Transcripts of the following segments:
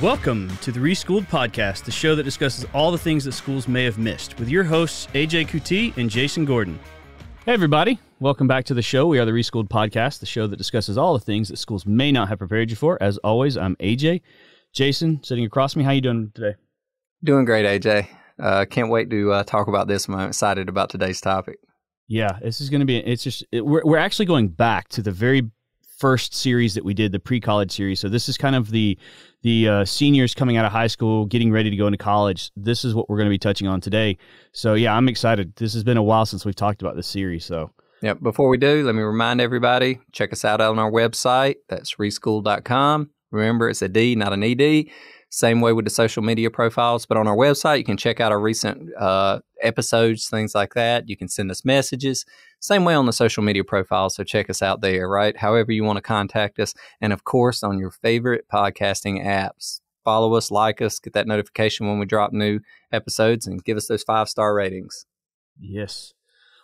Welcome to the Reschool'd Podcast, the show that discusses all the things that schools may have missed, with your hosts, AJ Kuti and Jason Gordon. Hey, everybody. Welcome back to the show. We are the Reschool'd Podcast, the show that discusses all the things that schools may not have prepared you for. As always, I'm AJ. Jason, sitting across me. How you doing today? Doing great, AJ. Can't wait to talk about this one. I'm excited about today's topic. Yeah, this is going to be, we're actually going back to the very first series that we did, the pre-college series. So this is kind of the seniors coming out of high school, getting ready to go into college. This is what we're going to be touching on today. So yeah, I'm excited. This has been a while since we've talked about this series. So yeah, before we do, let me remind everybody, check us out on our website. That's reschool.com. Remember, it's a D, not an ED. Same way with the social media profiles, but on our website, you can check out our recent episodes, things like that. You can send us messages. Same way on the social media profiles, so check us out there, right? However you want to contact us. And of course, on your favorite podcasting apps. Follow us, like us, get that notification when we drop new episodes, and give us those 5-star ratings. Yes.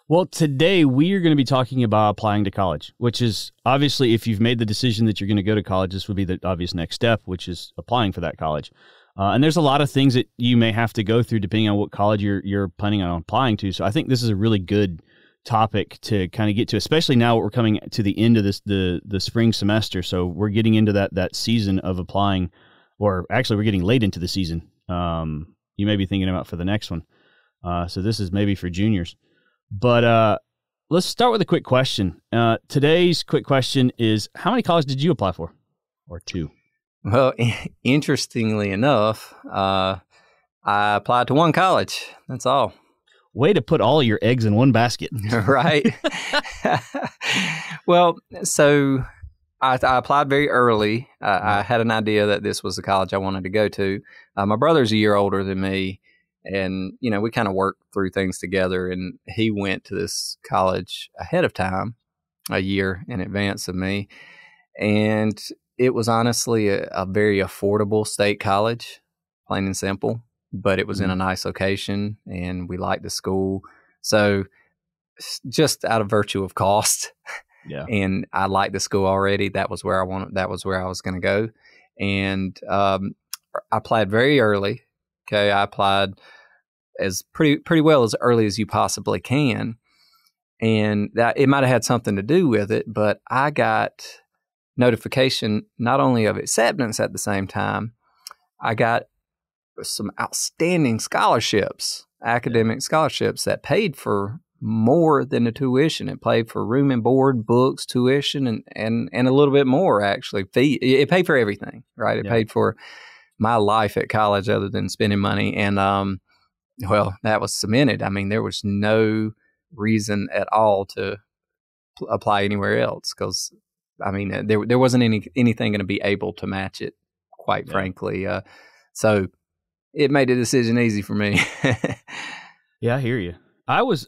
Well, today we are going to be talking about applying to college, which is obviously, if you've made the decision that you're going to go to college, this would be the obvious next step, which is applying for that college. And there's a lot of things that you may have to go through depending on what college you're planning on applying to. So I think this is a really good topic to kind of get to, especially now that we're coming to the end of the spring semester. So we're getting into that season of applying, or actually we're getting late into the season. You may be thinking about for the next one. So this is maybe for juniors. But let's start with a quick question. Today's quick question is, how many colleges did you apply for? Or two? Well, interestingly enough, I applied to one college. That's all. Way to put all your eggs in one basket. Right. Well, so I applied very early. I had an idea that this was the college I wanted to go to. My brother's a year older than me. And, you know, we kind of worked through things together, and he went to this college ahead of time, a year in advance of me. And it was honestly a very affordable state college, plain and simple, but it was in a nice location, and we liked the school. So just out of virtue of cost, yeah, and I liked the school already. That was where I was going to go. And I applied very early. Okay, I applied as pretty well as early as you possibly can, and that it might have had something to do with it. But I got notification not only of acceptance at the same time, I got some outstanding scholarships, academic scholarships that paid for more than the tuition. It paid for room and board, books, tuition, and a little bit more actually. It paid for everything, right? It paid for my life at college other than spending money. And, well, that was cemented. I mean, there was no reason at all to apply anywhere else because, I mean, there wasn't anything going to be able to match it, quite frankly. So it made the decision easy for me. Yeah, I hear you. I was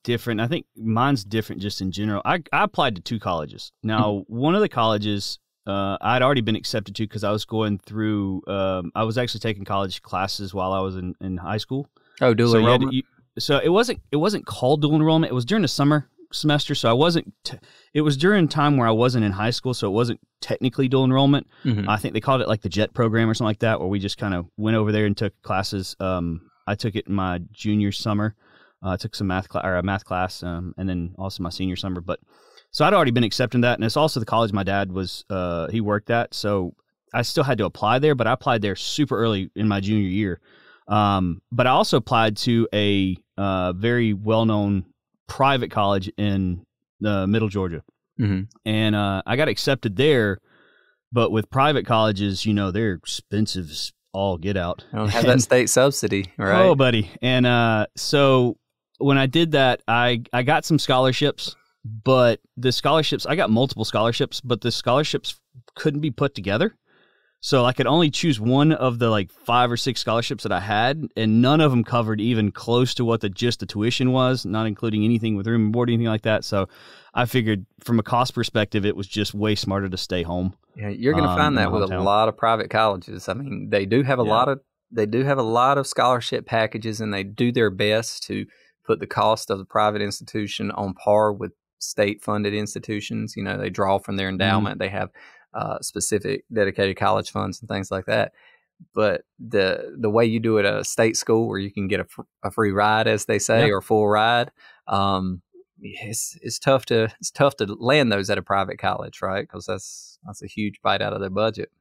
different. I think mine's different just in general. I applied to two colleges. Now, one of the colleges I'd already been accepted to because I was going through, I was actually taking college classes while I was in high school. Oh, dual enrollment? So it wasn't called dual enrollment. It was during the summer semester. So it was during a time where I wasn't in high school. So it wasn't technically dual enrollment. Mm-hmm. I think they called it like the JET program or something like that, where we just kind of went over there and took classes. I took it in my junior summer. I took some math class, and then also my senior summer. So I'd already been accepting that, and it's also the college my dad was he worked at, so I still had to apply there, but I applied there super early in my junior year. But I also applied to a very well-known private college in Middle Georgia, and I got accepted there. But with private colleges, you know, they're expensive as all get out. I don't have that state subsidy, right? Oh, buddy. And so when I did that, I got some scholarships. But the scholarships, I got multiple scholarships, but the scholarships couldn't be put together. So I could only choose one of the like 5 or 6 scholarships that I had, and none of them covered even close to what just the tuition was, not including anything with room and board, anything like that. So I figured from a cost perspective, it was just way smarter to stay home. Yeah, you're going to find that with a lot of private colleges. I mean, they do have a lot of scholarship packages, and they do their best to put the cost of the private institution on par with state-funded institutions. You know, they draw from their endowment. They have specific dedicated college funds and things like that. But the way you do it at a state school where you can get a free ride, as they say, or full ride, it's tough to land those at a private college, right? Because that's a huge bite out of their budget.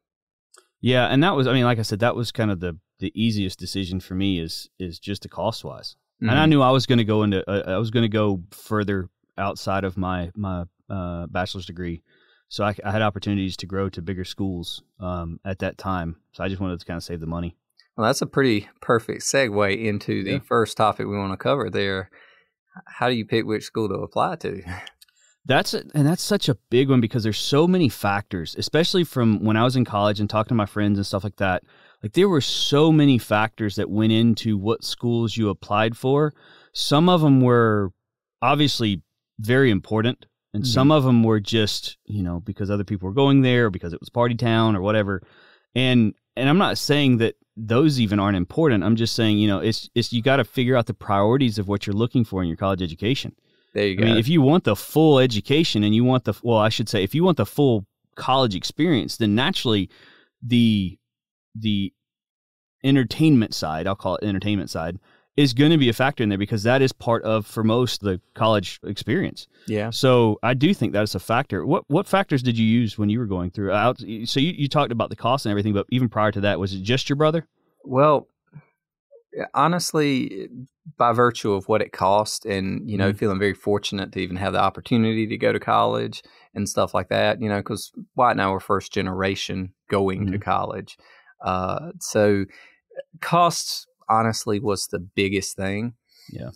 Yeah, and that was, I mean, like I said, that was kind of the easiest decision for me is just the cost wise, and I knew I was going to go I was going to go further outside of my bachelor's degree, so I had opportunities to grow to bigger schools at that time. So I just wanted to kind of save the money. Well, that's a pretty perfect segue into the first topic we want to cover there. How do you pick which school to apply to? That's such a big one because there's so many factors, especially from when I was in college and talking to my friends and stuff like that. Like there were so many factors that went into what schools you applied for. Some of them were obviously very important, and some of them were just, because other people were going there, or because it was party town or whatever. And I'm not saying that those even aren't important. I'm just saying, it's you got to figure out the priorities of what you're looking for in your college education. There you go. I mean, if you want the full education and you want if you want the full college experience, then naturally the entertainment side, I'll call it entertainment side, is going to be a factor in there because that is part of, for most, the college experience. Yeah. So I do think that is a factor. What factors did you use when you were going through? So you talked about the cost and everything, but even prior to that, was it just your brother? Well, honestly, by virtue of what it cost and, feeling very fortunate to even have the opportunity to go to college and stuff like that, because Wyatt and I were first generation going to college. So costs, honestly, was the biggest thing. Yeah.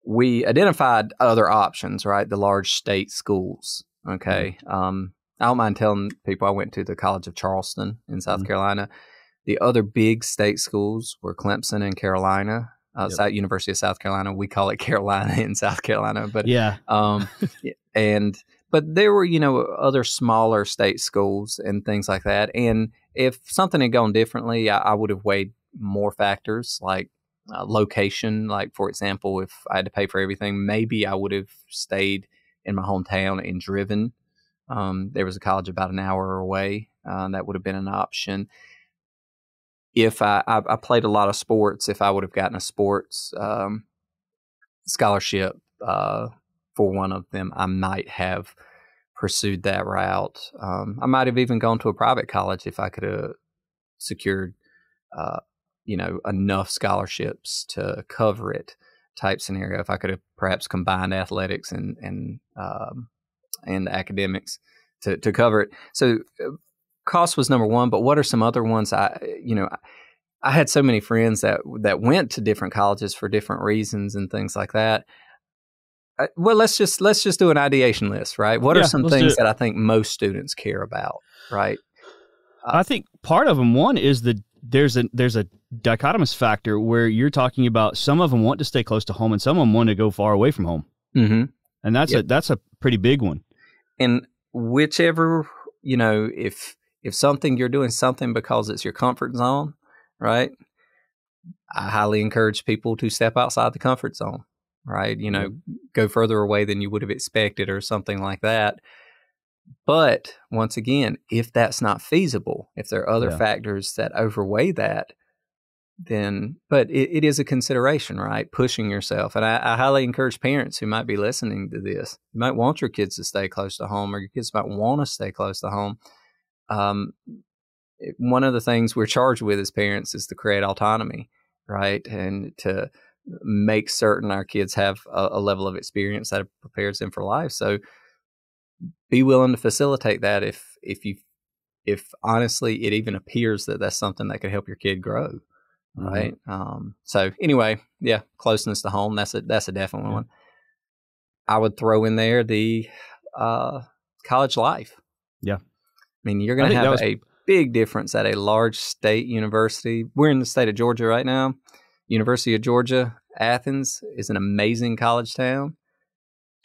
We identified other options, right? The large state schools. Okay. I don't mind telling people I went to the College of Charleston in South Carolina. The other big state schools were Clemson in Carolina, University of South Carolina. We call it Carolina in South Carolina, but but there were, other smaller state schools and things like that. And if something had gone differently, I would have weighed more factors like location. Like, for example, if I had to pay for everything, maybe I would have stayed in my hometown and driven. There was a college about an hour away. That would have been an option. If I played a lot of sports, if I would have gotten a sports scholarship for one of them, I might have pursued that route. I might have even gone to a private college if I could have secured, enough scholarships to cover it type scenario. If I could have perhaps combined athletics and academics to cover it. So cost was number one, but what are some other ones? I had so many friends that went to different colleges for different reasons and things like that. Well, let's just do an ideation list, right? What are some things that I think most students care about, right? I think part of them, one is there's a dichotomous factor where you're talking about some of them want to stay close to home and some of them want to go far away from home, and that's a pretty big one. And whichever, if something you're doing something because it's your comfort zone, right? I highly encourage people to step outside the comfort zone, right? Go further away than you would have expected or something like that. But once again, if that's not feasible, if there are other factors that overweigh that, then, but it is a consideration, right? Pushing yourself. And I highly encourage parents who might be listening to this. You might want your kids to stay close to home, or your kids might want to stay close to home. One of the things we're charged with as parents is to create autonomy, right? And to make certain our kids have a level of experience that prepares them for life. So be willing to facilitate that if honestly it even appears that that's something that could help your kid grow, right? So anyway, closeness to home, that's a definite one. I would throw in there the college life. Yeah. I mean, you're going to have a big difference at a large state university. We're in the state of Georgia right now. University of Georgia, Athens is an amazing college town.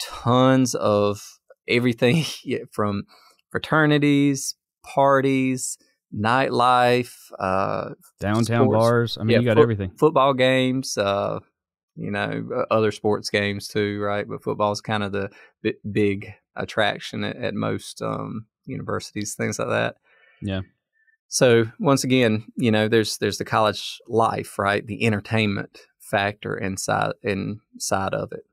Tons of everything from fraternities, parties, nightlife, downtown sports, bars. I mean, you got everything. Football games, other sports games too, right? But football is kind of the big attraction at most universities, things like that. Yeah. So once again, there's the college life, right? The entertainment factor inside of it.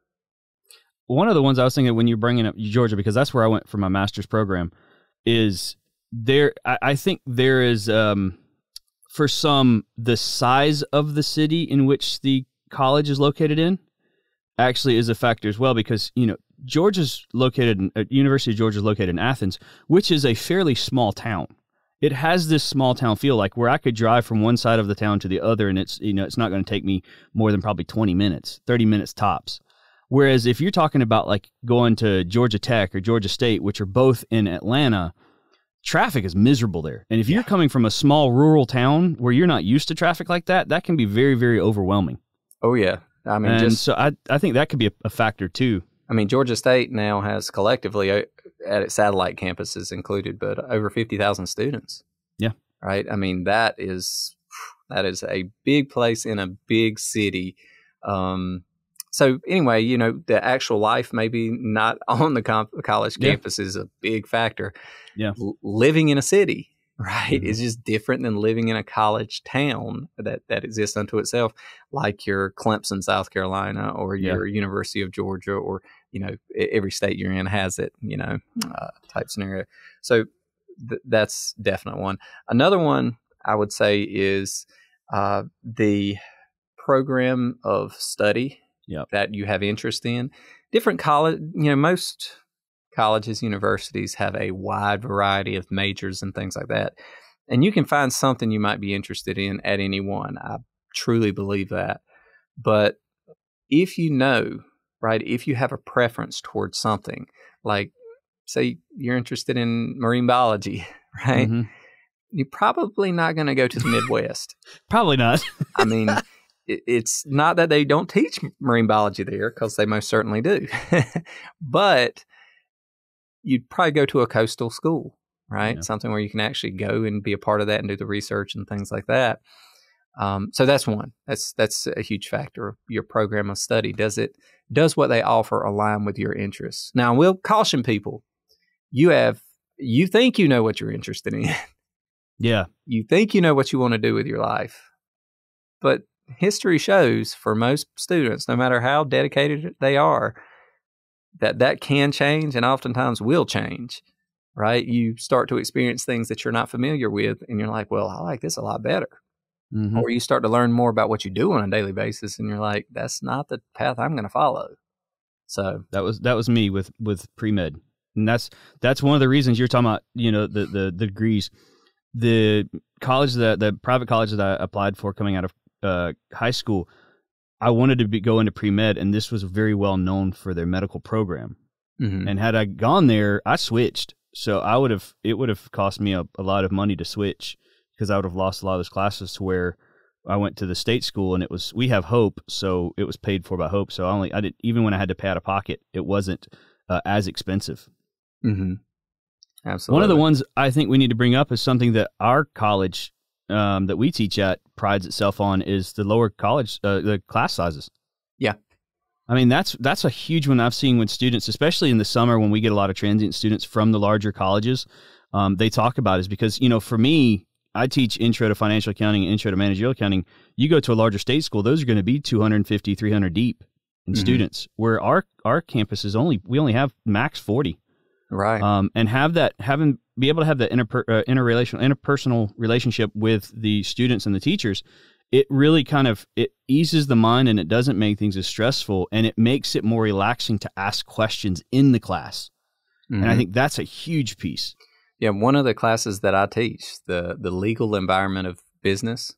One of the ones I was thinking when you're bringing up Georgia, because that's where I went for my master's program, is there. I think there is, for some, the size of the city in which the college is located in actually is a factor as well, because University of Georgia is located in Athens, which is a fairly small town. It has this small town feel, like where I could drive from one side of the town to the other, and it's not going to take me more than probably 20 minutes, 30 minutes tops. Whereas if you're talking about like going to Georgia Tech or Georgia State, which are both in Atlanta, traffic is miserable there. And if you're coming from a small rural town where you're not used to traffic like that, that can be very, very overwhelming. Oh, yeah. I mean, so I think that could be a factor too. I mean, Georgia State now has collectively, at its satellite campuses included, but over 50,000 students. Yeah. Right? I mean, that is a big place in a big city. So anyway, the actual life maybe not on the college campus is a big factor. Yeah. Living in a city, right, is just different than living in a college town that exists unto itself, like your Clemson, South Carolina, or your University of Georgia, or, every state you're in has it, type scenario. So that's definitely one. Another one I would say is the program of study that you have interest in. Different college, most colleges, universities have a wide variety of majors and things like that. And you can find something you might be interested in at any one. I truly believe that. But if if you have a preference towards something, like say you're interested in marine biology, right? Mm-hmm. You're probably not going to go to the Midwest. Probably not. I mean, it's not that they don't teach marine biology there, because they most certainly do. But you'd probably go to a coastal school, right? Yeah. Something where you can actually go and be a part of that and do the research and things like that. So that's one. That's a huge factor. Your program of study, does what they offer align with your interests? Now, we'll caution people. You think you know what you're interested in. Yeah. You think you know what you want to do with your life. But history shows for most students, no matter how dedicated they are, that can change and oftentimes will change, right? You start to experience things that you're not familiar with, and you're like, well, I like this a lot better. Mm-hmm. Or you start to learn more about what you do on a daily basis, and you're like, that's not the path I'm going to follow. So that was me with pre-med. And that's one of the reasons you're talking about, the degrees. The private college that I applied for coming out of high school, I wanted to go into pre-med, and this was very well known for their medical program. Mm-hmm. And had I gone there, I switched. So it would have cost me a lot of money to switch, because I would have lost a lot of those classes, to where I went to the state school, and we have Hope, so it was paid for by Hope. So I did, even when I had to pay out of pocket, it wasn't as expensive. Mm-hmm. Absolutely. One of the ones I think we need to bring up is something that our college that we teach at prides itself on, is the lower college, the class sizes. Yeah. I mean, that's a huge one I've seen with students, especially in the summer when we get a lot of transient students from the larger colleges. They talk about is because, for me, I teach intro to financial accounting and intro to managerial accounting. You go to a larger state school, those are going to be 250, 300 deep in students, where our campus is we only have max 40. Right. And be able to have that interpersonal relationship with the students and the teachers, it really it eases the mind, and it doesn't make things as stressful, and it makes it more relaxing to ask questions in the class. Mm-hmm. And I think that's a huge piece. Yeah, one of the classes that I teach, the legal environment of business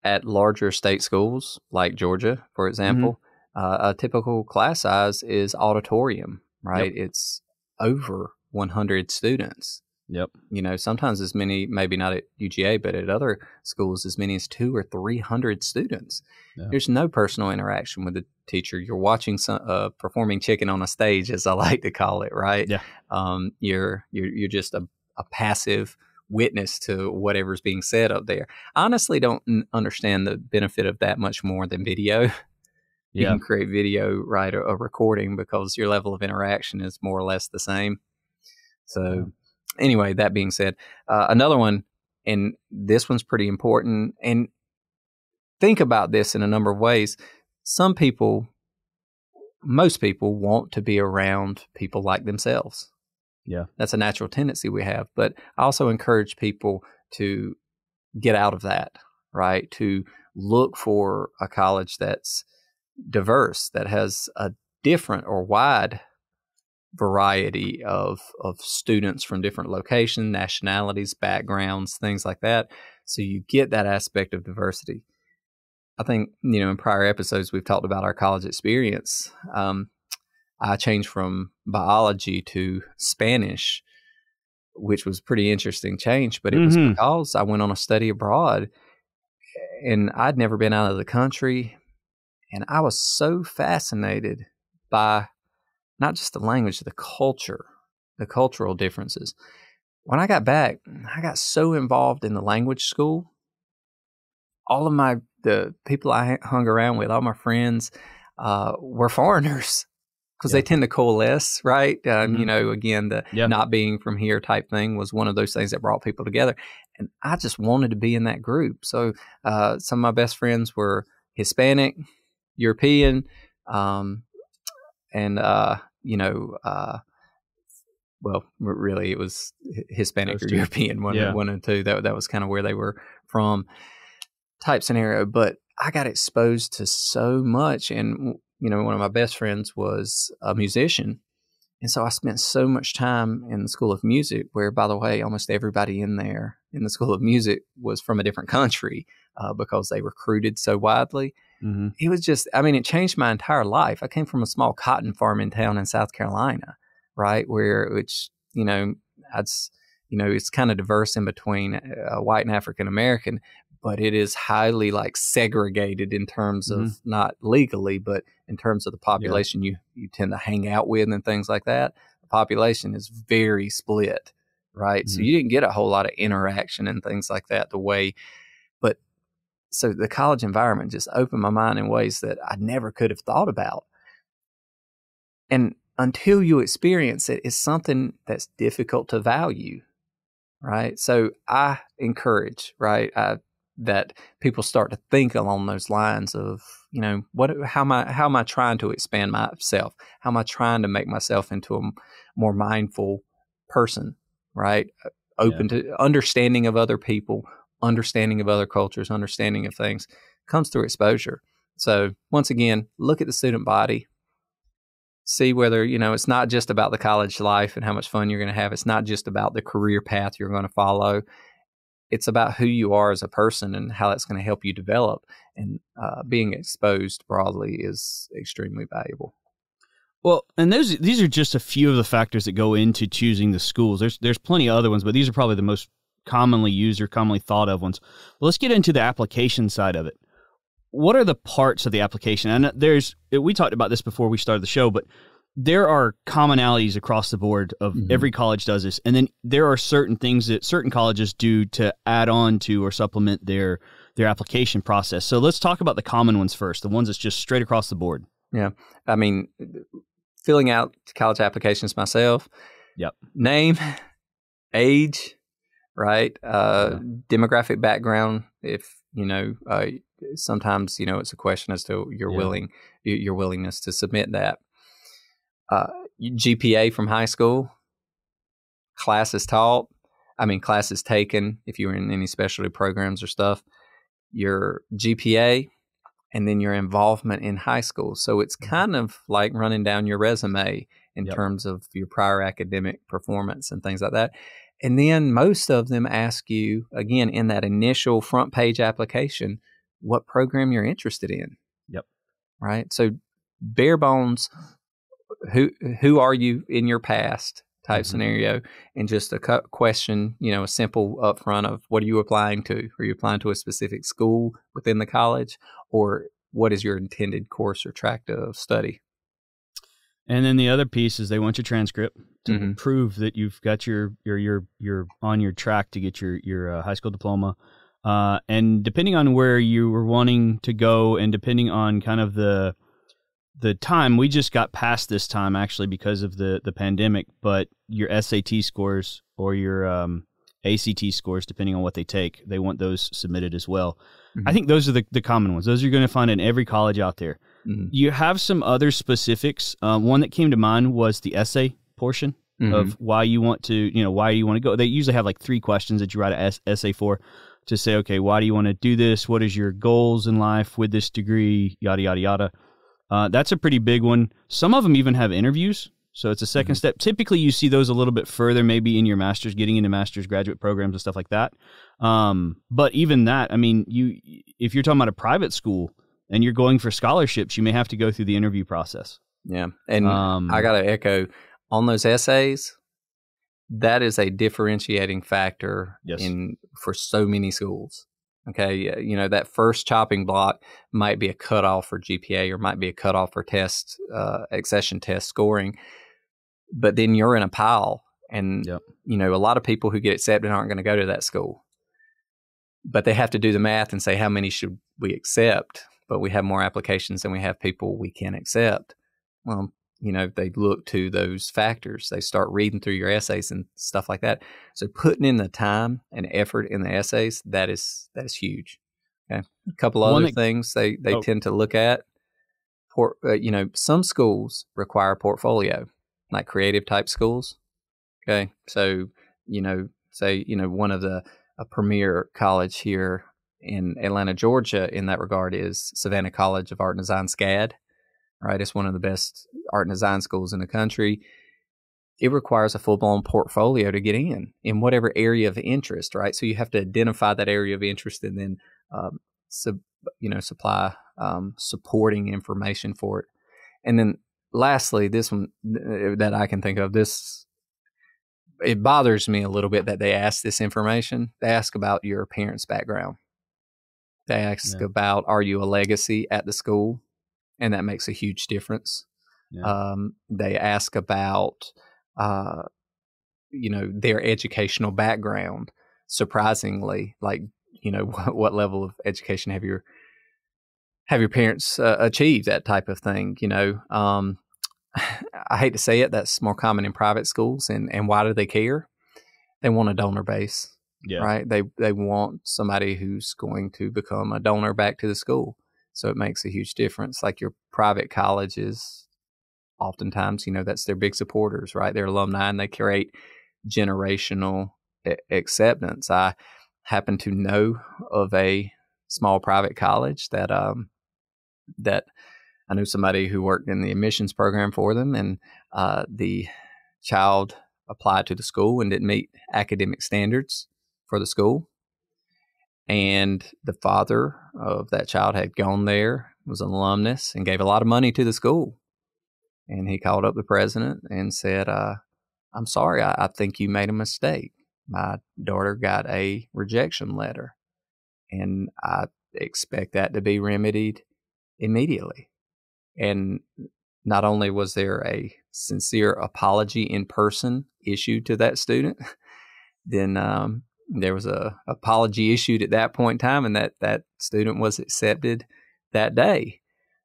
at larger state schools like Georgia, for example, a typical class size is auditorium, right? Yep. It's over 100 students. Yep. Sometimes as many, maybe not at UGA, but at other schools, as many as 200 or 300 students. Yeah. There's no personal interaction with the teacher. You're watching performing chicken on a stage, as I like to call it, right? Yeah. You're just a passive witness to whatever's being said up there. I honestly don't understand the benefit of that much more than video. You can create video, right, a recording, because your level of interaction is more or less the same. So Anyway, that being said, another one, and this one's pretty important, and think about this in a number of ways. Most people want to be around people like themselves. Yeah. That's a natural tendency we have. But I also encourage people to get out of that, right? To look for a college that's diverse, that has a different or wide variety of students from different locations, nationalities, backgrounds, things like that. So you get that aspect of diversity. I think, in prior episodes, we've talked about our college experience. I changed from biology to Spanish, which was a pretty interesting change, but it was because I went on a study abroad and I'd never been out of the country. And I was so fascinated by not just the language, the culture, the cultural differences. When I got back, I got so involved in the language school. All of the people I hung around with, all my friends, were foreigners because they tend to coalesce, right? Again, the not being from here type thing was one of those things that brought people together. And I just wanted to be in that group. So some of my best friends were Hispanic, European, well, really, it was Hispanic or European, one and two. That was kind of where they were from, type scenario. But I got exposed to so much, and one of my best friends was a musician, and so I spent so much time in the School of Music. Where, by the way, almost everybody in there in the School of Music was from a different country because they recruited so widely. Mm-hmm. It was just, it changed my entire life. I came from a small cotton farming town in South Carolina, right? It's kind of diverse in between white and African American, but it is highly segregated in terms of not legally, but in terms of the population you tend to hang out with and things like that. The population is very split, right? Mm-hmm. So you didn't get a whole lot of interaction and things like that So the college environment just opened my mind in ways that I never could have thought about. And until you experience it, it's something that's difficult to value, right? So I encourage, right, that people start to think along those lines of, how am I trying to expand myself? How am I trying to make myself into a more mindful person, right? Open to understanding of other people, understanding of other cultures, understanding of things comes through exposure. So once again, look at the student body, see whether, it's not just about the college life and how much fun you're going to have. It's not just about the career path you're going to follow. It's about who you are as a person and how that's going to help you develop. And being exposed broadly is extremely valuable. Well, and these are just a few of the factors that go into choosing the schools. There's plenty of other ones, but these are probably the most commonly used or commonly thought of ones. Well, let's get into the application side of it. What are the parts of the application? And we talked about this before we started the show, but there are commonalities across the board of every college does this. And then there are certain things that certain colleges do to add on to or supplement their application process. So let's talk about the common ones first, the ones that's just straight across the board. Yeah. Filling out college applications myself. Yep. Name, age, right? Demographic background. If, sometimes, it's a question as to your willingness to submit that. GPA from high school, classes taught, classes taken, if you were in any specialty programs or stuff, your GPA, and then your involvement in high school. So it's kind of like running down your resume in terms of your prior academic performance and things like that. And then most of them ask you, again, in that initial front page application, what program you're interested in. Yep. Right? So bare bones, who are you in your past type scenario, and just a question, a simple upfront of what are you applying to? Are you applying to a specific school within the college, or what is your intended course or track of study? And then the other piece is they want your transcript to prove that you've got you're on your track to get your high school diploma. And depending on where you were wanting to go, and depending on kind of the time, we just got past this time actually because of the pandemic, but your SAT scores or your ACT scores, depending on what they take. They want those submitted as well. Mm-hmm. I think those are the common ones. Those you're going to find in every college out there. Mm-hmm. You have some other specifics. One that came to mind was the essay portion of why you want to, why you want to go. They usually have like 3 questions that you write an essay for to say, okay, why do you want to do this? What is your goals in life with this degree? Yada, yada, yada. That's a pretty big one. Some of them even have interviews. So it's a second step. Typically, you see those a little bit further, maybe in your master's, getting into master's graduate programs and stuff like that. But even that, I mean, if you're talking about a private school and you're going for scholarships, you may have to go through the interview process. Yeah. And I got to echo on those essays, that is a differentiating factor for so many schools. Okay. That first chopping block might be a cutoff for GPA or might be a cutoff for accession test scoring. But then you're in a pile and, a lot of people who get accepted aren't going to go to that school. But they have to do the math and say, how many should we accept? But we have more applications than we have people we can accept. Well, they look to those factors. They start reading through your essays and stuff like that. So putting in the time and effort in the essays, that is huge. Okay. A couple other things they tend to look at. Some schools require a portfolio, like creative type schools. Okay. So, say, one of a premier college here in Atlanta, Georgia, in that regard is Savannah College of Art and Design, SCAD. Right, it's one of the best art and design schools in the country. It requires a full-blown portfolio to get in whatever area of interest, right? So you have to identify that area of interest and then, supply supporting information for it. And then lastly, this one that I can think of, it bothers me a little bit that they ask this information. They ask about your parents' background. They ask about, are you a legacy at the school? And that makes a huge difference. Yeah. They ask about, their educational background. Surprisingly, like, what level of education have your parents achieved? That type of thing. I hate to say it, that's more common in private schools. And why do they care? They want a donor base, right? They want somebody who's going to become a donor back to the school. So it makes a huge difference. Like your private colleges, oftentimes, that's their big supporters, right? They're alumni and they create generational acceptance. I happen to know of a small private college that I knew somebody who worked in the admissions program for them, and the child applied to the school and didn't meet academic standards for the school. And the father of that child had gone there, was an alumnus, and gave a lot of money to the school. And he called up the president and said, I'm sorry, I think you made a mistake. My daughter got a rejection letter, and I expect that to be remedied immediately. And not only was there a sincere apology in person issued to that student, then there was a apology issued at that point in time, and that student was accepted that day.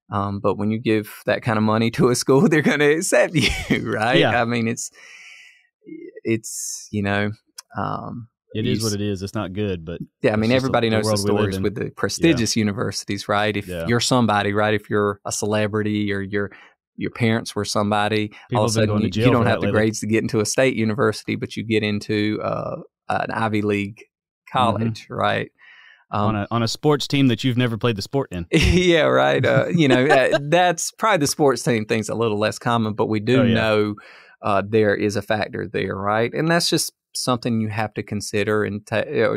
But when you give that kind of money to a school, they're going to accept you, right? Yeah. I mean, it's it is what it is. It's not good, but yeah, I mean, everybody knows the stories with the prestigious universities, right? If you're somebody, right? If you're a celebrity or your parents were somebody, all of a sudden you don't have the grades to get into a state university, but you get into an Ivy League college, right? On a sports team that you've never played the sport in. Yeah, right. That's probably the sports team thing's a little less common, but we do know there is a factor there, right? And that's just something you have to consider and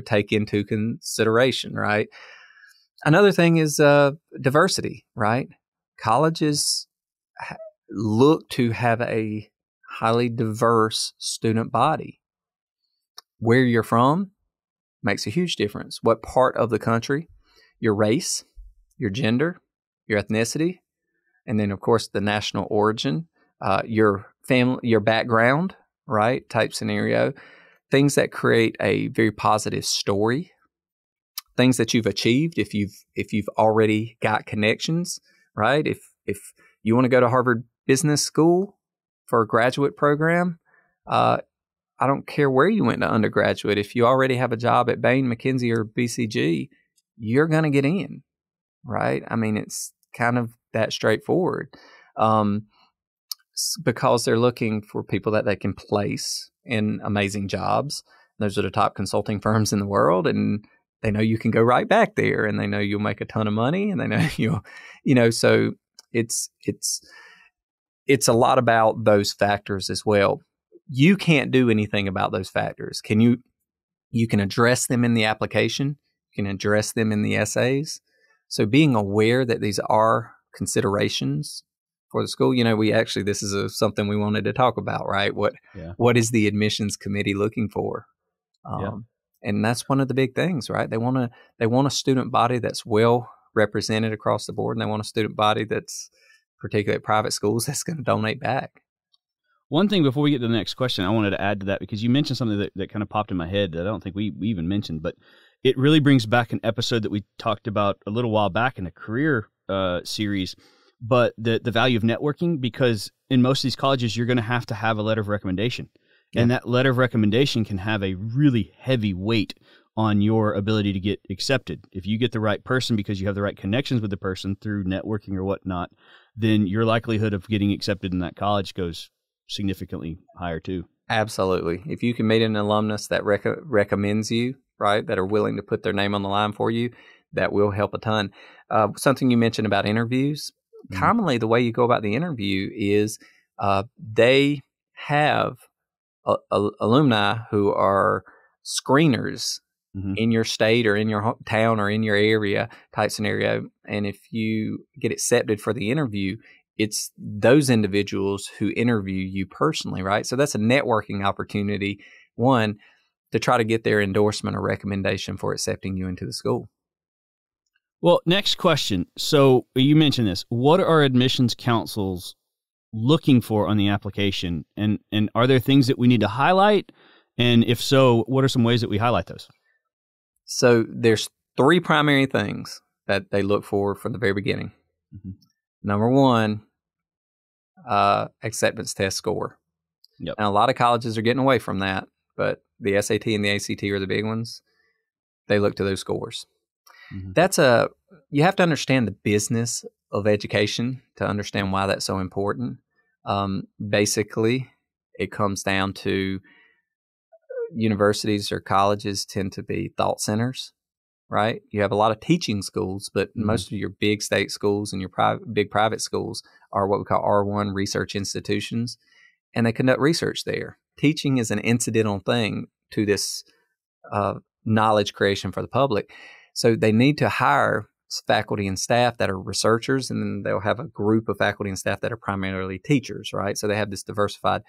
take into consideration, right? Another thing is diversity, right? Colleges look to have a highly diverse student body. Where you're from makes a huge difference. What part of the country, your race, your gender, your ethnicity, and then, of course, the national origin, your family, your background, right, type scenario, things that create a very positive story, things that you've achieved if you've already got connections, right? If you want to go to Harvard Business School for a graduate program, I don't care where you went to undergraduate. If you already have a job at Bain, McKinsey, or BCG, you're going to get in, right? I mean, it's kind of that straightforward. Because they're looking for people that they can place in amazing jobs. Those are the top consulting firms in the world, and they know you can go right back there, and they know you'll make a ton of money, and they know you'll, so it's a lot about those factors as well. You can't do anything about those factors. You can address them in the application, you can address them in the essays. So being aware that these are considerations for the school, this is something we wanted to talk about, right? What is the admissions committee looking for? And that's one of the big things, right? They want a student body that's well represented across the board, and they want a student body that's, particularly at private schools, that's going to donate back. One thing before we get to the next question, I wanted to add to that, because you mentioned something that kind of popped in my head that I don't think we even mentioned, but it really brings back an episode that we talked about a little while back in a career series, but the value of networking, because in most of these colleges, you're going to have a letter of recommendation. Yeah. And that letter of recommendation can have a really heavy weight on your ability to get accepted. If you get the right person because you have the right connections with the person through networking or whatnot, then your likelihood of getting accepted in that college goes significantly higher too. Absolutely. If you can meet an alumnus that recommends you, right, that are willing to put their name on the line for you, that will help a ton. Something you mentioned about interviews. Mm-hmm. Commonly, the way you go about the interview is they have alumni who are screeners in your state or in your town or in your area type scenario. And if you get accepted for the interview, it's those individuals who interview you personally, right? So that's a networking opportunity, one, to try to get their endorsement or recommendation for accepting you into the school. Well, next question. So you mentioned this. What are admissions councils looking for on the application? And are there things that we need to highlight? And if so, what are some ways that we highlight those? So there's 3 primary things that they look for from the very beginning. Mm-hmm. Number 1, acceptance test score. Yep. Now, a lot of colleges are getting away from that, but the SAT and the ACT are the big ones. They look to those scores. Mm-hmm. You have to understand the business of education to understand why that's so important. Basically, it comes down to universities or colleges tend to be thought centers, right? You have a lot of teaching schools, but most of your big state schools and your big private schools are what we call R1 research institutions, and they conduct research there. Teaching is an incidental thing to this knowledge creation for the public. So they need to hire faculty and staff that are researchers, and then they'll have a group of faculty and staff that are primarily teachers, right? So they have this diversified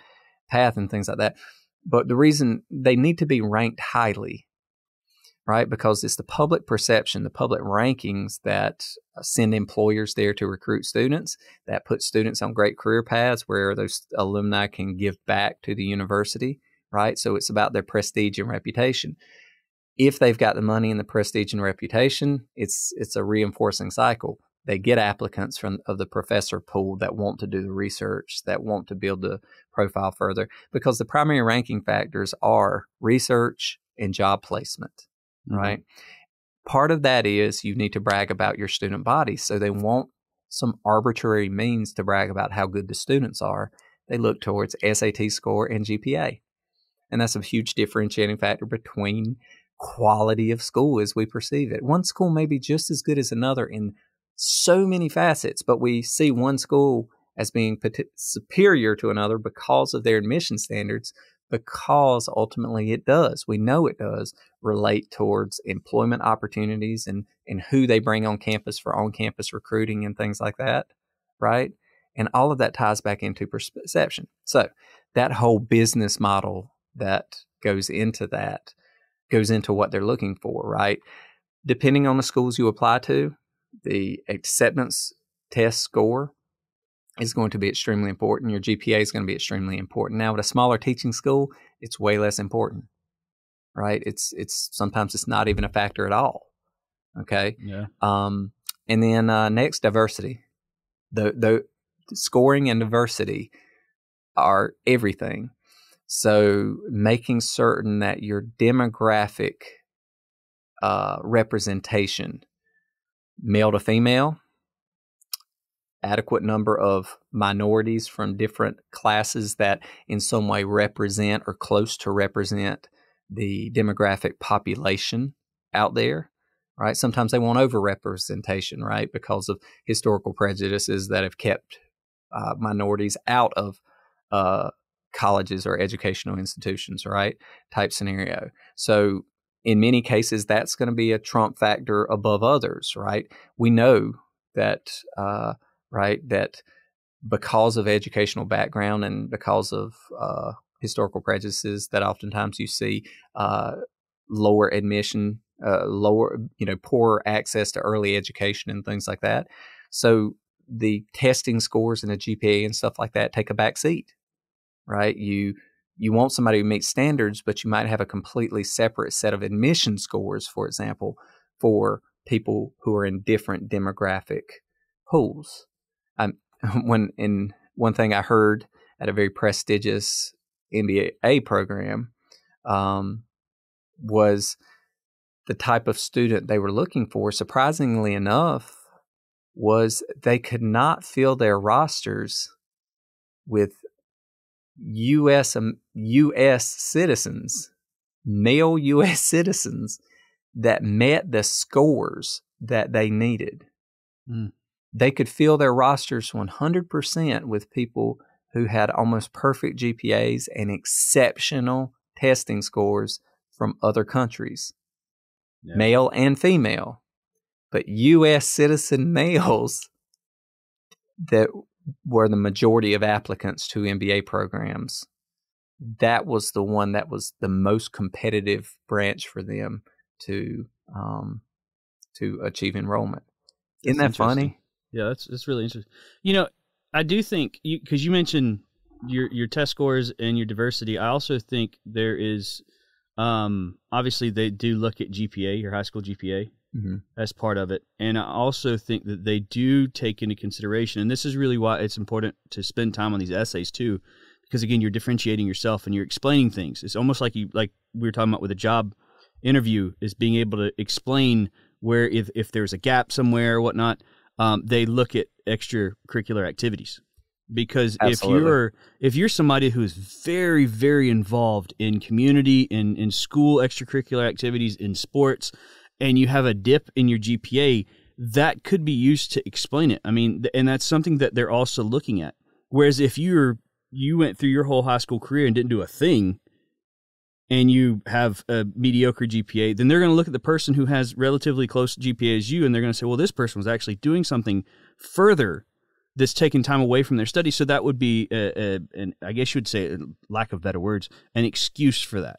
path and things like that. But the reason they need to be ranked highly, right? Because it's the public perception, the public rankings that send employers there to recruit students, that put students on great career paths where those alumni can give back to the university, right? So it's about their prestige and reputation. If they've got the money and the prestige and reputation, it's a reinforcing cycle. They get applicants of the professor pool that want to do the research, that want to build the profile further, because the primary ranking factors are research and job placement, right? Part of that is you need to brag about your student body. So they want some arbitrary means to brag about how good the students are. They look towards SAT score and GPA. And that's a huge differentiating factor between quality of school as we perceive it. One school may be just as good as another in so many facets, but we see one school as being superior to another because of their admission standards, because ultimately it does, we know it does, relate towards employment opportunities and who they bring on campus for on-campus recruiting and things like that, right? And all of that ties back into perception. So that whole business model that goes into what they're looking for, right? Depending on the schools you apply to, the acceptance test score is going to be extremely important. Your GPA is going to be extremely important. Now, at a smaller teaching school, it's way less important, right? It's sometimes it's not even a factor at all. Okay. Yeah. And then next, diversity. The scoring and diversity are everything. So making certain that your demographic representation, male to female, adequate number of minorities from different classes that in some way represent or close to represent the demographic population out there, right? Sometimes they want overrepresentation, right, because of historical prejudices that have kept minorities out of colleges or educational institutions, right, type scenario. So in many cases, that's going to be a trump factor above others, right? We know that, that because of educational background and because of historical prejudices that oftentimes you see lower admission, poorer access to early education and things like that. So the testing scores and the GPA and stuff like that take a back seat, right? You want somebody who meets standards, but you might have a completely separate set of admission scores, for example, for people who are in different demographic pools. One thing I heard at a very prestigious MBA program was the type of student they were looking for, surprisingly enough, was they could not fill their rosters with U.S. citizens, male U.S. citizens that met the scores that they needed. Mm. They could fill their rosters 100% with people who had almost perfect GPAs and exceptional testing scores from other countries, male and female. But U.S. citizen males that were the majority of applicants to MBA programs, that was the one that was the most competitive branch for them to achieve enrollment. Isn't that funny? Yeah, that's really interesting. You know, I do think, because you mentioned your test scores and your diversity, I also think there is, obviously they do look at GPA, your high school GPA, as part of it. And I also think that they do take into consideration, and this is really why it's important to spend time on these essays too, because again, you're differentiating yourself and you're explaining things. It's almost like we were talking about with a job interview, is being able to explain where if there's a gap somewhere or whatnot. They look at extracurricular activities, because Absolutely. if you're somebody who's very, very involved in community, in school extracurricular activities, in sports, and you have a dip in your GPA, that could be used to explain it. I mean, and that's something that they're also looking at. Whereas if you went through your whole high school career and didn't do a thing, and you have a mediocre GPA, then they're going to look at the person who has relatively close GPA as you, and they're going to say, well, this person was actually doing something further that's taking time away from their studies. So that would be, and I guess you would say, lack of better words, an excuse for that.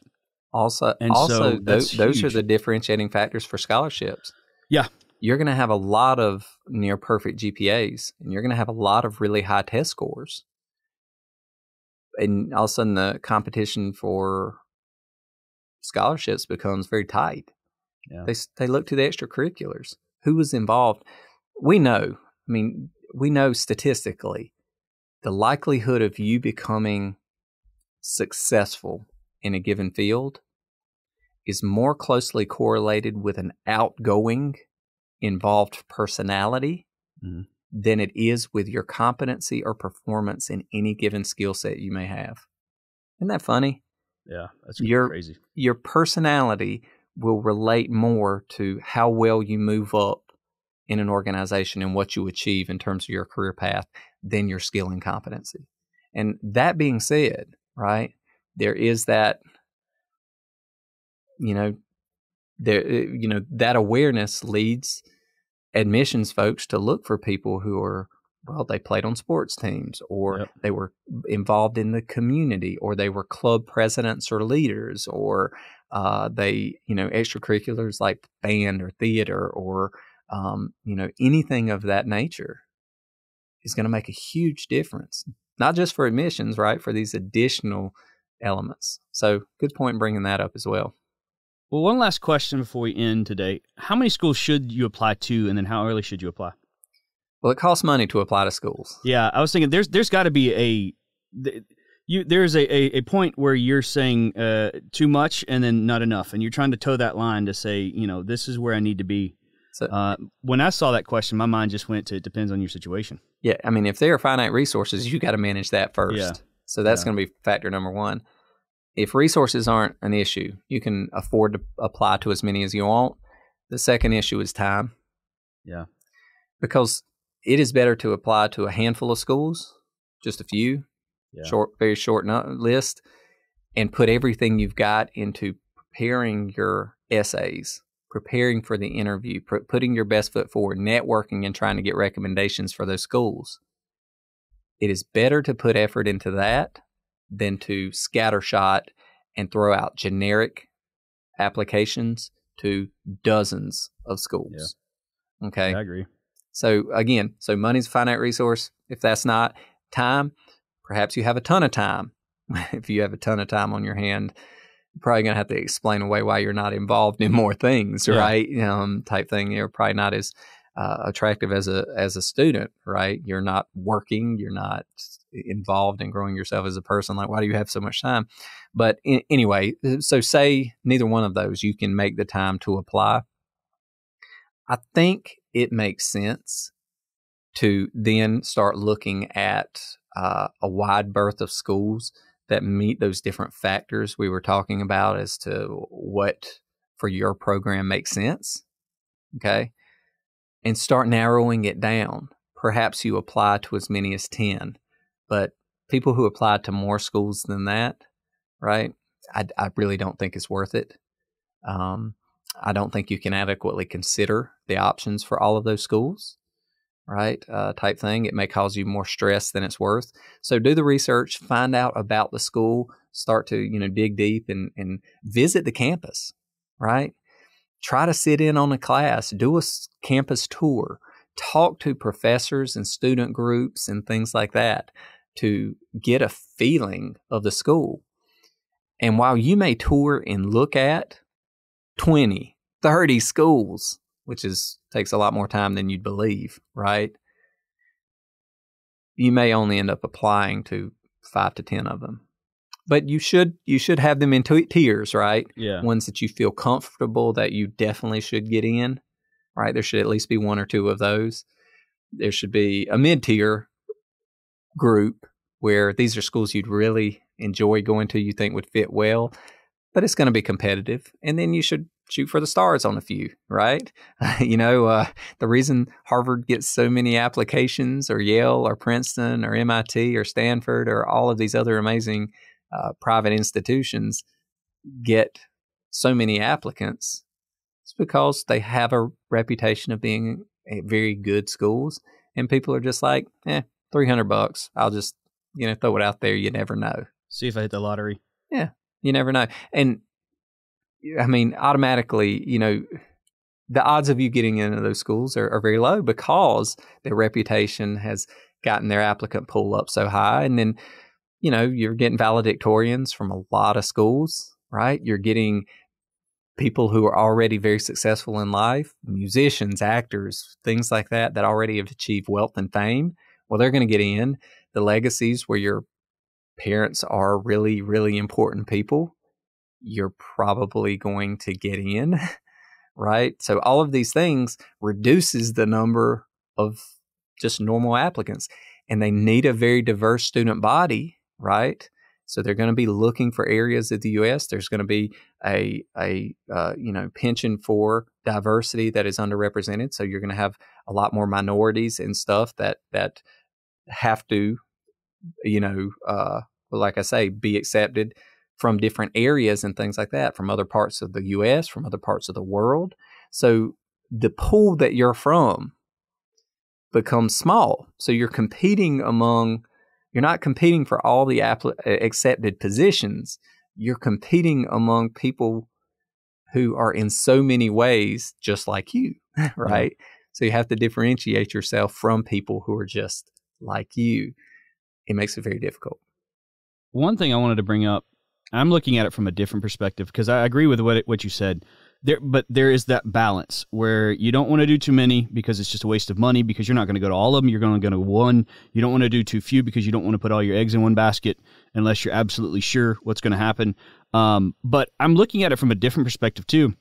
Also, those are the differentiating factors for scholarships. Yeah. You're going to have a lot of near perfect GPAs, and you're going to have a lot of really high test scores. And all of a sudden the competition for scholarships becomes very tight. Yeah. They look to the extracurriculars. Who was involved? We know statistically, the likelihood of you becoming successful in a given field is more closely correlated with an outgoing, involved personality than it is with your competency or performance in any given skill set you may have. Isn't that funny? Yeah, that's crazy. Your personality will relate more to how well you move up in an organization and what you achieve in terms of your career path than your skill and competency. And that being said, right, there is that, that awareness leads admissions folks to look for people who are, well, they played on sports teams, or they were involved in the community, or they were club presidents or leaders, or they, extracurriculars like band or theater or, anything of that nature is going to make a huge difference, not just for admissions, right, for these additional elements. So good point in bringing that up as well. Well, one last question before we end today. How many schools should you apply to, and then how early should you apply? Well, it costs money to apply to schools. Yeah, I was thinking there's got to be there's a point where you're saying too much and then not enough, and you're trying to toe that line to say, this is where I need to be. So, when I saw that question, my mind just went to it depends on your situation. Yeah, I mean, if there are finite resources, you got to manage that first. Yeah. So that's going to be factor number one. If resources aren't an issue, you can afford to apply to as many as you want. The second issue is time. Yeah. Because it is better to apply to a handful of schools, just a few, very short list, and put everything you've got into preparing your essays, preparing for the interview, putting your best foot forward, networking, and trying to get recommendations for those schools. It is better to put effort into that than to scattershot and throw out generic applications to dozens of schools. Yeah. Okay? Yeah, I agree. So again, money's a finite resource. If that's not time, perhaps you have a ton of time. If you have a ton of time on your hand, you're probably going to have to explain away why you're not involved in more things, right? Type thing. You're probably not as attractive as a student, right? You're not working. You're not involved in growing yourself as a person. Like, why do you have so much time? But anyway, so say neither one of those, you can make the time to apply. I think it makes sense to then start looking at a wide berth of schools that meet those different factors we were talking about as to what for your program makes sense, okay? And start narrowing it down. Perhaps you apply to as many as 10, but people who apply to more schools than that, right, I really don't think it's worth it. I don't think you can adequately consider the options for all of those schools, right, type thing. It may cause you more stress than it's worth. So do the research, find out about the school, start to, dig deep and visit the campus, right? Try to sit in on a class, do a campus tour, talk to professors and student groups and things like that to get a feeling of the school. And while you may tour and look at 20, 30 schools, which takes a lot more time than you'd believe, right? You may only end up applying to 5 to 10 of them. But you should have them in tiers, right? Yeah. Ones that you feel comfortable that you definitely should get in, right? There should at least be 1 or 2 of those. There should be a mid-tier group where these are schools you'd really enjoy going to, you think would fit well, but it's going to be competitive. And then you should shoot for the stars on a few, right? The reason Harvard gets so many applications, or Yale or Princeton or MIT or Stanford or all of these other amazing private institutions get so many applicants, it's because they have a reputation of being very good schools, and people are just like, $300. I'll just, throw it out there. You never know. See if I hit the lottery. Yeah, you never know. And I mean, automatically, the odds of you getting into those schools are very low because their reputation has gotten their applicant pool up so high. And then, you're getting valedictorians from a lot of schools, right? You're getting people who are already very successful in life, musicians, actors, things like that already have achieved wealth and fame. Well, they're going to get in. The legacies where your parents are really, really important people, you're probably going to get in, right? So all of these things reduces the number of just normal applicants, and they need a very diverse student body, right? So they're going to be looking for areas of the U.S. There's going to be a penchant for diversity that is underrepresented. So you're going to have a lot more minorities and stuff that have to, like I say, be accepted from different areas and things like that, from other parts of the U.S., from other parts of the world. So the pool that you're from becomes small. So you're not competing for all the accepted positions. You're competing among people who are in so many ways just like you, right? Yeah. So you have to differentiate yourself from people who are just like you. It makes it very difficult. One thing I wanted to bring up, I'm looking at it from a different perspective because I agree with what you said. but there is that balance where you don't want to do too many because it's just a waste of money, because you're not going to go to all of them. You're going to go to one. You don't want to do too few because you don't want to put all your eggs in one basket unless you're absolutely sure what's going to happen. But I'm looking at it from a different perspective too.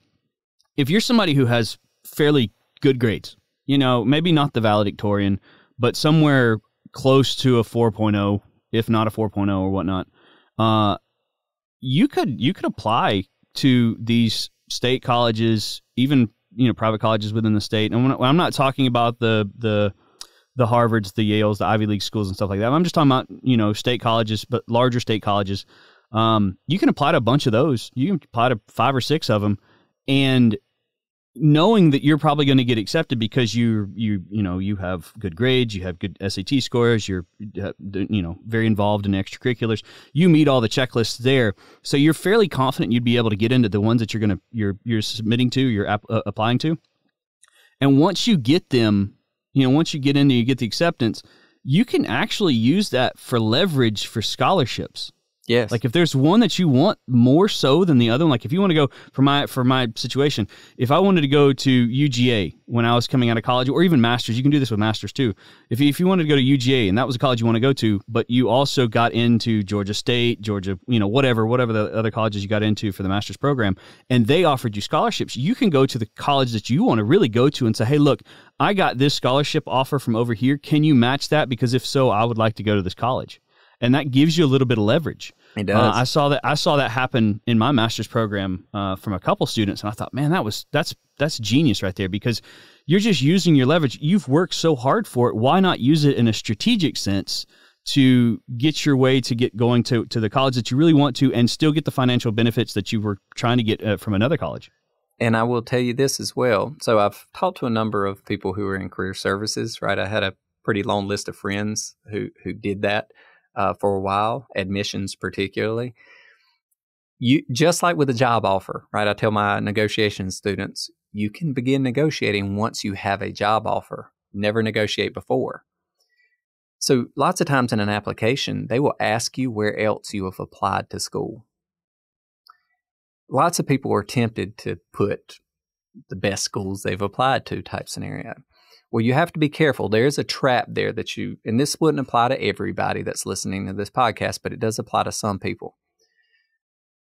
If you're somebody who has fairly good grades, maybe not the valedictorian, but somewhere close to a 4.0, if not a 4.0 or whatnot, you could apply to these state colleges, even private colleges within the state. And when I'm not talking about the Harvards, the Yales, the Ivy League schools and stuff like that. I'm just talking about state colleges, but larger state colleges. You can apply to a bunch of those. You can apply to 5 or 6 of them, and knowing that you're probably going to get accepted because you have good grades, you have good SAT scores, you're very involved in extracurriculars, you meet all the checklists there, so you're fairly confident you'd be able to get into the ones that you're submitting to, you're applying to. And once you get them, once you get in there, you get the acceptance, you can actually use that for leverage for scholarships. Yes. Like if there's one that you want more so than the other one, like if you want to go for my situation, if I wanted to go to UGA when I was coming out of college, or even masters, you can do this with masters too. If you wanted to go to UGA and that was a college you want to go to, but you also got into Georgia State, Georgia, whatever the other colleges you got into for the master's program, and they offered you scholarships, you can go to the college that you want to really go to and say, hey, look, I got this scholarship offer from over here. Can you match that? Because if so, I would like to go to this college. And that gives you a little bit of leverage. It does. I saw that happen in my master's program from a couple students, and I thought, man, that's genius right there, because you're just using your leverage. You've worked so hard for it. Why not use it in a strategic sense to get your way to get going to the college that you really want to, and still get the financial benefits that you were trying to get from another college? And I will tell you this as well. So I've talked to a number of people who are in career services, right? I had a pretty long list of friends who did that. For a while, admissions particularly. You just like with a job offer, right? I tell my negotiation students, you can begin negotiating once you have a job offer. Never negotiate before. So lots of times in an application, they will ask you where else you have applied to school. Lots of people are tempted to put the best schools they've applied to type scenario. Well, you have to be careful. There's a trap there and this wouldn't apply to everybody that's listening to this podcast, but it does apply to some people.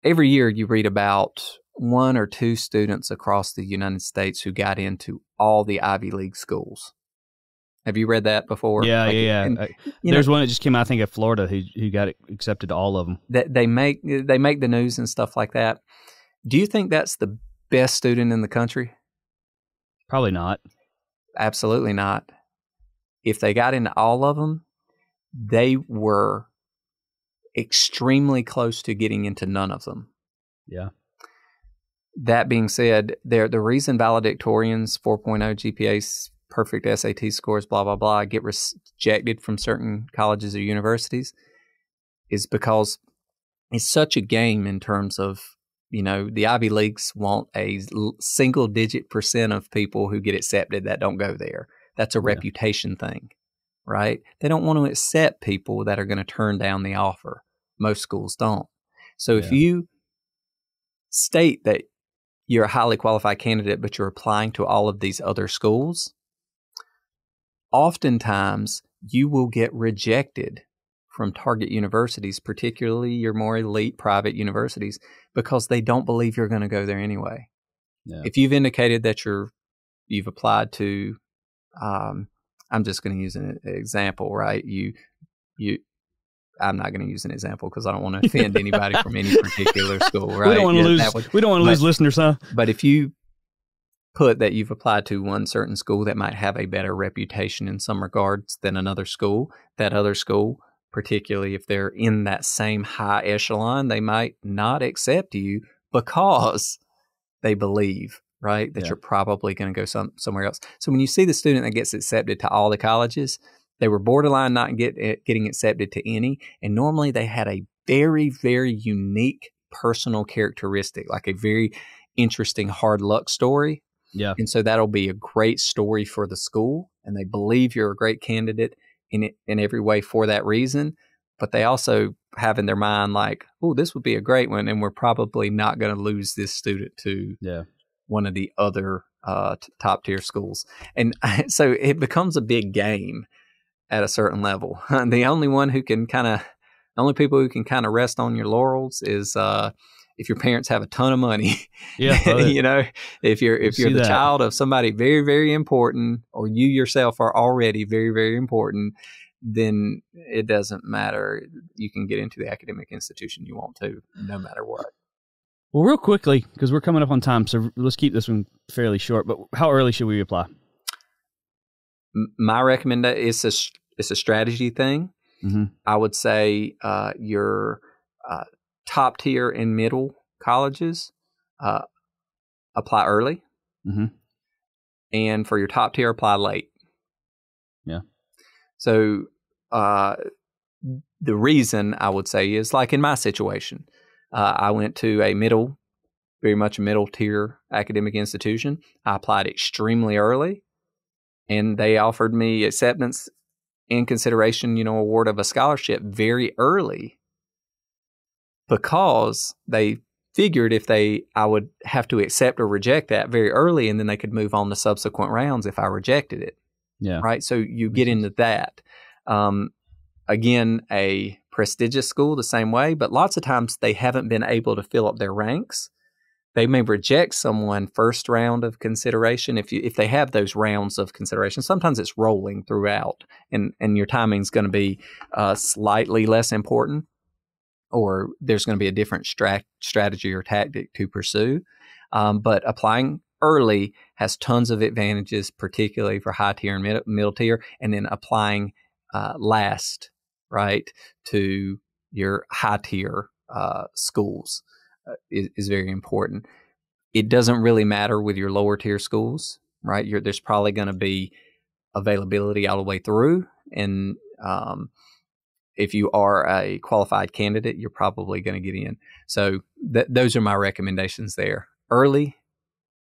Every year you read about 1 or 2 students across the United States who got into all the Ivy League schools. Have you read that before? Yeah, yeah. There's one that just came out, I think, at Florida who got accepted to all of them. They make the news and stuff like that. Do you think that's the best student in the country? Probably not. Absolutely not. If they got into all of them, they were extremely close to getting into none of them. Yeah. That being said, the reason valedictorians, 4.0 GPAs, perfect SAT scores, blah, blah, blah, get rejected from certain colleges or universities is because it's such a game in terms of, the Ivy Leagues want a single-digit % of people who get accepted that don't go there. That's a reputation thing, right? They don't want to accept people that are going to turn down the offer. Most schools don't. So if you state that you're a highly qualified candidate, but you're applying to all of these other schools, oftentimes you will get rejected from target universities, particularly your more elite private universities, because they don't believe you're going to go there anyway. Yeah. If you've indicated that you've applied to, I'm just going to use an example, right? I'm not going to use an example because I don't want to offend anybody from any particular school, right? We don't want to lose listeners, huh? But if you put that you've applied to one certain school that might have a better reputation in some regards than another school, that other school, particularly if they're in that same high echelon, they might not accept you because they believe, right, that you're probably going to go somewhere else. So when you see the student that gets accepted to all the colleges, they were borderline not getting accepted to any, and normally they had a very, very unique personal characteristic, like a very interesting hard luck story. Yeah. And so that'll be a great story for the school, and they believe you're a great candidate in every way for that reason. But they also have in their mind like, oh, this would be a great one, and we're probably not going to lose this student to one of the other top tier schools. And so it becomes a big game at a certain level. The only people who can kind of rest on your laurels is if your parents have a ton of money. Yeah, you know, if you're the child of somebody very, very important, or you yourself are already very, very important, then it doesn't matter. You can get into the academic institution you want to, no matter what. Well, real quickly, because we're coming up on time, so let's keep this one fairly short, but how early should we apply? My recommendation, it's a strategy thing. Mm-hmm. I would say your top tier and middle colleges apply early. Mm-hmm. And for your top tier, apply late. Yeah. So the reason I would say is, like in my situation, I went to very much a middle tier academic institution. I applied extremely early, and they offered me acceptance in consideration, award of a scholarship very early, because they figured I would have to accept or reject that very early, and then they could move on to subsequent rounds if I rejected it. Yeah. Right. So you get into that. Again, a prestigious school the same way, but lots of times they haven't been able to fill up their ranks. They may reject someone first round of consideration if they have those rounds of consideration. Sometimes it's rolling throughout, and your timing is going to be slightly less important, or there's going to be a different strategy or tactic to pursue. But applying early has tons of advantages, particularly for high tier and middle tier, and then applying last, right, to your high tier schools is very important. It doesn't really matter with your lower tier schools, right? There's probably going to be availability all the way through, and if you are a qualified candidate, you're probably going to get in. So those are my recommendations there. Early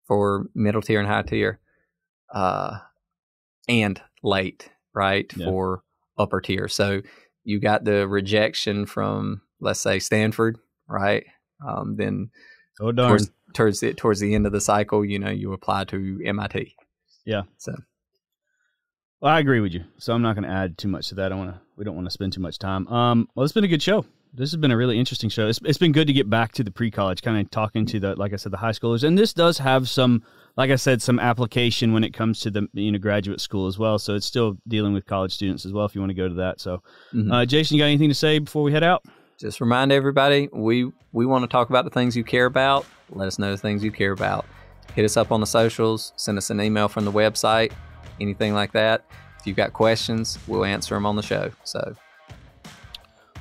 for middle tier and high tier, and late, right, for upper tier. So you got the rejection from, let's say, Stanford, right? Then towards the end of the cycle, you apply to MIT. Yeah. So. Well, I agree with you. So I'm not going to add too much to that. We don't want to spend too much time. Well, it's been a good show. This has been a really interesting show. It's been good to get back to the pre-college, kind of talking to like I said, the high schoolers. And this does have some, like I said, some application when it comes to the graduate school as well. So it's still dealing with college students as well, if you want to go to that. So, Jason, you got anything to say before we head out? Just remind everybody, we want to talk about the things you care about. Let us know the things you care about. Hit us up on the socials. Send us an email from the website. Anything like that. If you've got questions, we'll answer them on the show. So.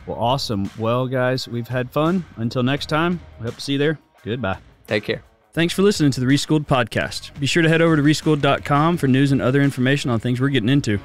Well, awesome. Well, guys, we've had fun. Until next time, we hope to see you there. Goodbye. Take care. Thanks for listening to the Reschool'd Podcast. Be sure to head over to reschool'd.com for news and other information on things we're getting into.